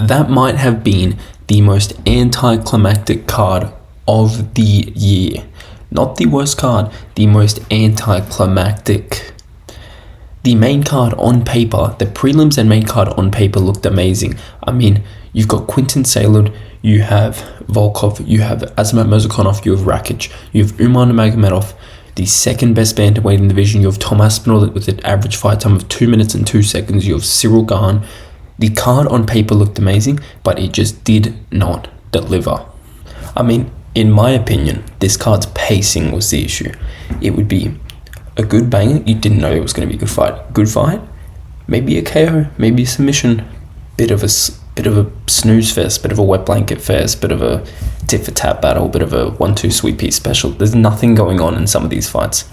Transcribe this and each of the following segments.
that might have been the most anticlimactic card of the year. Not the worst card, the most anticlimactic. The main card on paper, the prelims and main card on paper looked amazing. I mean, you've got Quinton Saylor, you have Volkov, you have Azamat Murzakanov, you have Rakić, you have Umar Nurmagomedov, the second best bantamweight in the division. You have Tom Aspinall with an average fight time of 2 minutes and 2 seconds. You have Ciryl Gane. The card on paper looked amazing, but it just did not deliver. I mean, in my opinion, this card's pacing was the issue. It would be a good banger. You didn't know it was going to be a good fight. Good fight, maybe a KO, maybe a submission. Bit of a snooze fest, bit of a wet blanket fest, bit of a tit for tat battle, bit of a 1-2 sweet pea special. There's nothing going on in some of these fights.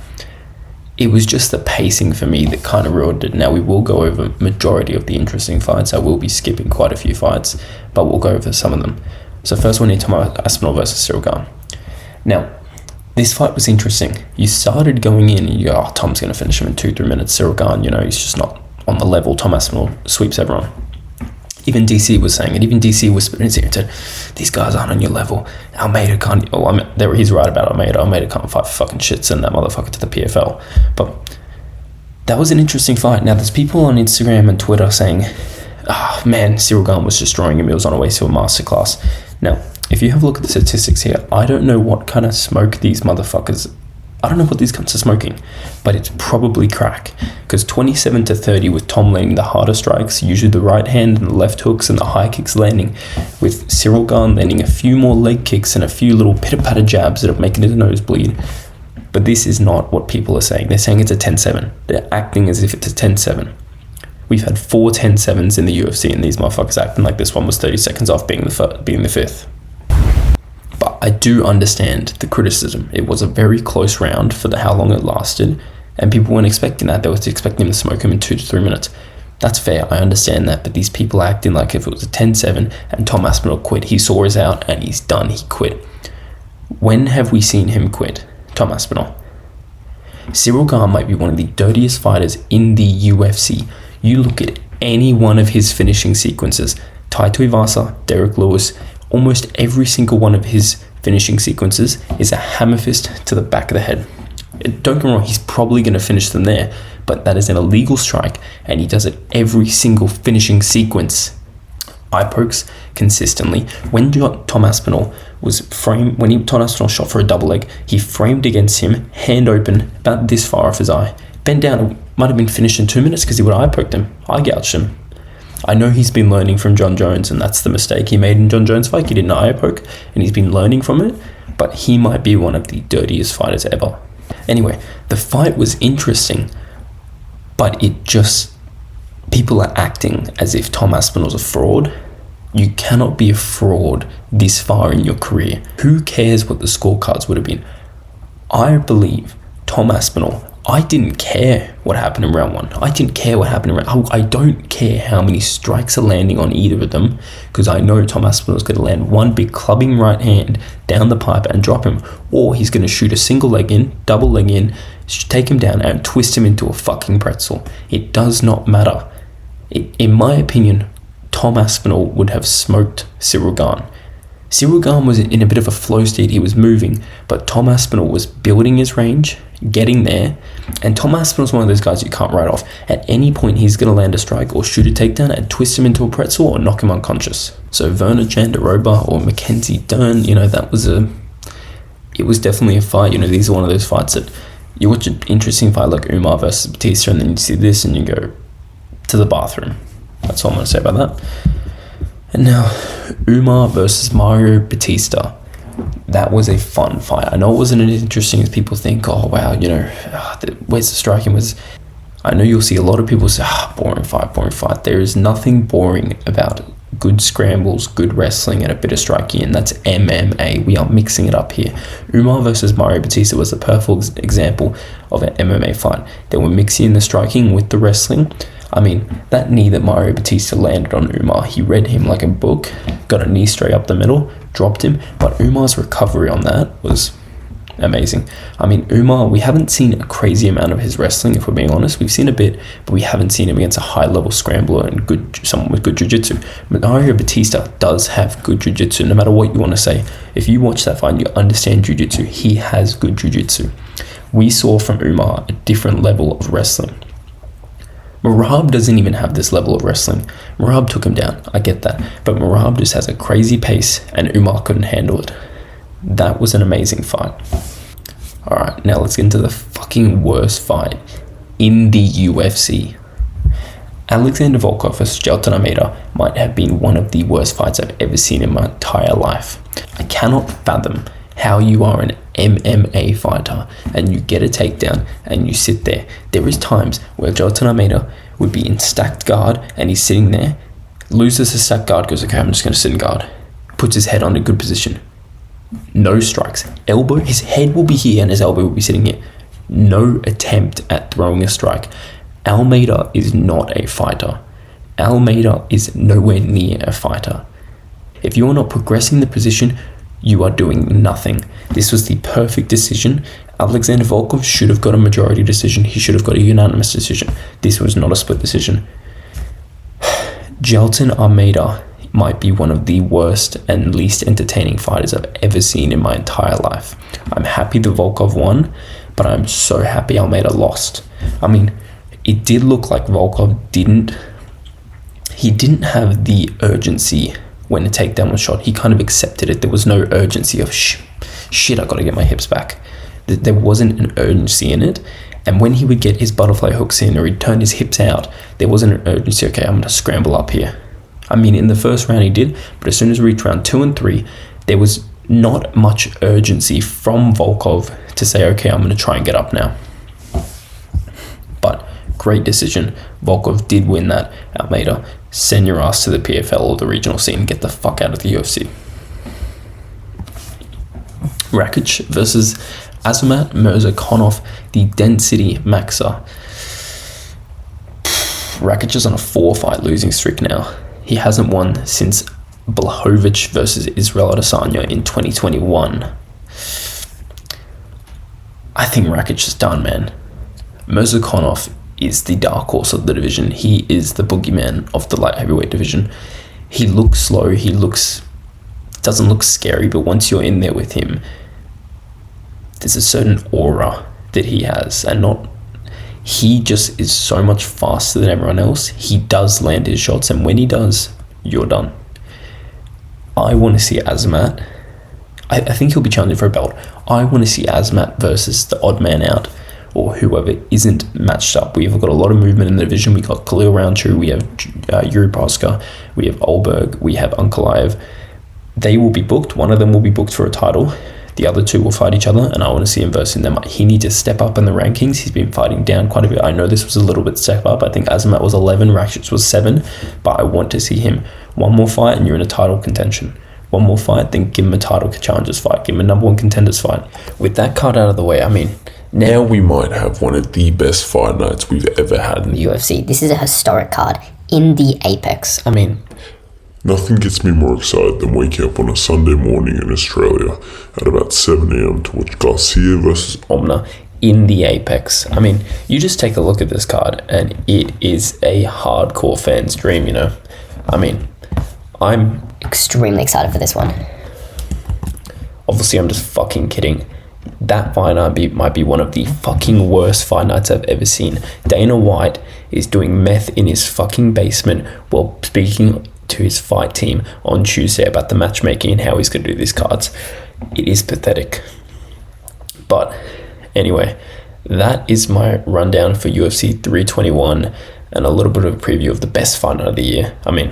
It was just the pacing for me that kind of ruined it. Now we will go over majority of the interesting fights. I will be skipping quite a few fights, but we'll go over some of them. So first one, Tom Aspinall versus Ciryl Gane. Now, this fight was interesting. You started going in and you go, oh, Tom's going to finish him in 2-3 minutes. Ciryl Gane, he's just not on the level. Tom Aspinall sweeps everyone. Even DC was saying it. Even DC whispered in his ear and said, these guys aren't on your level. Almeida can't... he's right about Almeida. Almeida can't fight for fucking shit. Send that motherfucker to the PFL. But that was an interesting fight. Now, there's people on Instagram and Twitter saying, man, Ciryl Gane was destroying him. He was on a way to a masterclass. Now, if you have a look at the statistics here, I don't know what kind of smoke these motherfuckers... I don't know what these cunts are smoking, but it's probably crack. Because 27-30 with Tom landing the harder strikes, usually the right hand and the left hooks and the high kicks landing, with Ciryl Gane landing a few more leg kicks and a few little pitter-patter jabs that are making his nose bleed. But this is not what people are saying. They're saying it's a 10-7. They're acting as if it's a 10-7. We've had 4 10-7s in the UFC, and these motherfuckers acting like this one was 30 seconds off being the fifth. But I do understand the criticism. It was a very close round for how long it lasted, and people weren't expecting that. They were expecting him to smoke him in 2 to 3 minutes. That's fair, I understand that, but these people acting like if it was a 10-7 and Tom Aspinall quit, he saw his out and he's done, he quit. When have we seen him quit, Tom Aspinall? Ciryl Gane might be one of the dirtiest fighters in the UFC. You look at any one of his finishing sequences, Tai Tuivasa, Derek Lewis, almost every single one of his finishing sequences is a hammer fist to the back of the head. Don't get me wrong, he's probably going to finish them there, but that is an illegal strike, and he does it every single finishing sequence. Eye pokes consistently. When Tom Aspinall was framed, Tom Aspinall shot for a double leg, he framed against him, hand open, about this far off his eye. Bent down, it might have been finished in 2 minutes because he would have eye poked him, eye gouged him. I know he's been learning from John Jones, and that's the mistake he made in John Jones' fight. He didn't eye poke, and he's been learning from it, but he might be one of the dirtiest fighters ever. Anyway, the fight was interesting, but people are acting as if Tom Aspinall's a fraud. You cannot be a fraud this far in your career. Who cares what the scorecards would have been? I believe Tom Aspinall, I didn't care what happened in round 1. I didn't care what happened in round... I don't care how many strikes are landing on either of them, because I know Tom Aspinall's going to land one big clubbing right hand down the pipe and drop him, or he's going to shoot a single leg in, double leg in, take him down and twist him into a fucking pretzel. It does not matter. In my opinion, Tom Aspinall would have smoked Ciryl Gane. Ciryl Gane was in a bit of a flow state. He was moving, but Tom Aspinall was building his range, getting there, and Tom Aspinall's one of those guys you can't write off. At any point, he's going to land a strike or shoot a takedown and twist him into a pretzel or knock him unconscious. So Werner Jandiroba or Mackenzie Dern, it was definitely a fight. These are one of those fights that you watch an interesting fight like Umar versus Bautista, and then you see this and you go to the bathroom. That's all I'm going to say about that. And now, Umar versus Mario Bautista. That was a fun fight. I know it wasn't as interesting as people think. Oh, wow, where's the striking? I know you'll see a lot of people say, boring fight. There is nothing boring about good scrambles, good wrestling, and a bit of striking, and that's MMA. We are mixing it up here. Umar versus Mario Bautista was the perfect example of an MMA fight. They were mixing the striking with the wrestling. I mean, that knee that Mario Bautista landed on Umar, he read him like a book, got a knee straight up the middle, dropped him, but Umar's recovery on that was amazing. I mean, Umar, we haven't seen a crazy amount of his wrestling, if we're being honest. We've seen a bit, but we haven't seen him against a high-level scrambler and someone with good jiu-jitsu. Mario Bautista does have good jiu-jitsu, no matter what you want to say. If you watch that fight and you understand jiu-jitsu, he has good jiu-jitsu. We saw from Umar a different level of wrestling. Merab doesn't even have this level of wrestling. Merab took him down, I get that. But Merab just has a crazy pace and Umar couldn't handle it. That was an amazing fight. Alright, now let's get into the fucking worst fight in the UFC. Alexander Volkov vs Jailton Almeida might have been one of the worst fights I've ever seen in my entire life. I cannot fathom how you are an MMA fighter and you get a takedown and you sit there. There is times where Jailton Almeida would be in stacked guard and he's sitting there, loses his stacked guard, goes, okay, I'm just going to sit in guard. Puts his head on a good position. No strikes. Elbow, his head will be here and his elbow will be sitting here. No attempt at throwing a strike. Almeida is not a fighter. Almeida is nowhere near a fighter. If you are not progressing the position, you are doing nothing. This was the perfect decision. Alexander Volkov should have got a majority decision. He should have got a unanimous decision. This was not a split decision. Jailton Almeida might be one of the worst and least entertaining fighters I've ever seen in my entire life. I'm happy the Volkov won, but I'm so happy Almeida lost. I mean, it did look like Volkov didn't have the urgency when the takedown was shot. He kind of accepted it. There was no urgency of shit, I gotta get my hips back. There wasn't an urgency in it. And when he would get his butterfly hooks in or he'd turn his hips out, there wasn't an urgency, okay, I'm gonna scramble up here. I mean, in the first round he did, but as soon as we reached round 2 and 3, there was not much urgency from Volkov to say, okay, I'm going to try and get up now. But great decision. Volkov did win that. Almeida, send your ass to the PFL or the regional scene. Get the fuck out of the UFC. Rakić versus Azamat Murzakanov, the density maxer. Rakić is on a 4-fight losing streak now. He hasn't won since Blachowicz versus Israel Adesanya in 2021. I think Rakić is done, man. Murzakanov is the dark horse of the division. He is the boogeyman of the light heavyweight division. He looks slow. Doesn't look scary, but once you're in there with him, there's a certain aura that he has, and he just is so much faster than everyone else. He does land his shots, and when he does, you're done. I want to see Azamat. I think he'll be challenging for a belt. I want to see Azamat versus the odd man out, or whoever isn't matched up. We've got a lot of movement in the division. We got Khalil Roundtree, we have Yuri Proska, we have Olberg, we have Ankalaev. They will be booked. One of them will be booked for a title. The other two will fight each other, and I want to see him versing them. He needs to step up in the rankings. He's been fighting down quite a bit. I know this was a little bit step up. I think Azamat was 11, Rakić was 7, but I want to see him. One more fight and you're in a title contention. One more fight, then give him a title challengers fight. Give him a number 1 contenders fight. With that card out of the way, I mean, now we might have one of the best fight nights we've ever had in the UFC. This is a historic card in the Apex. I mean, nothing gets me more excited than waking up on a Sunday morning in Australia at about 7 a.m. to watch Garcia versus Omna in the Apex. I mean, you just take a look at this card and it is a hardcore fan's dream, you know. I mean, I'm extremely excited for this one. Obviously, I'm just fucking kidding. That fight night might be one of the fucking worst fight nights I've ever seen. Dana White is doing meth in his fucking basement while speaking to his fight team on Tuesday about the matchmaking and how he's going to do these cards. It is pathetic. But anyway, that is my rundown for UFC 321 and a little bit of a preview of the best fight night of the year. I mean,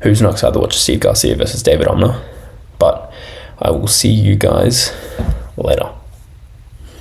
who's not excited to watch Steve Garcia versus David Omna? But I will see you guys later.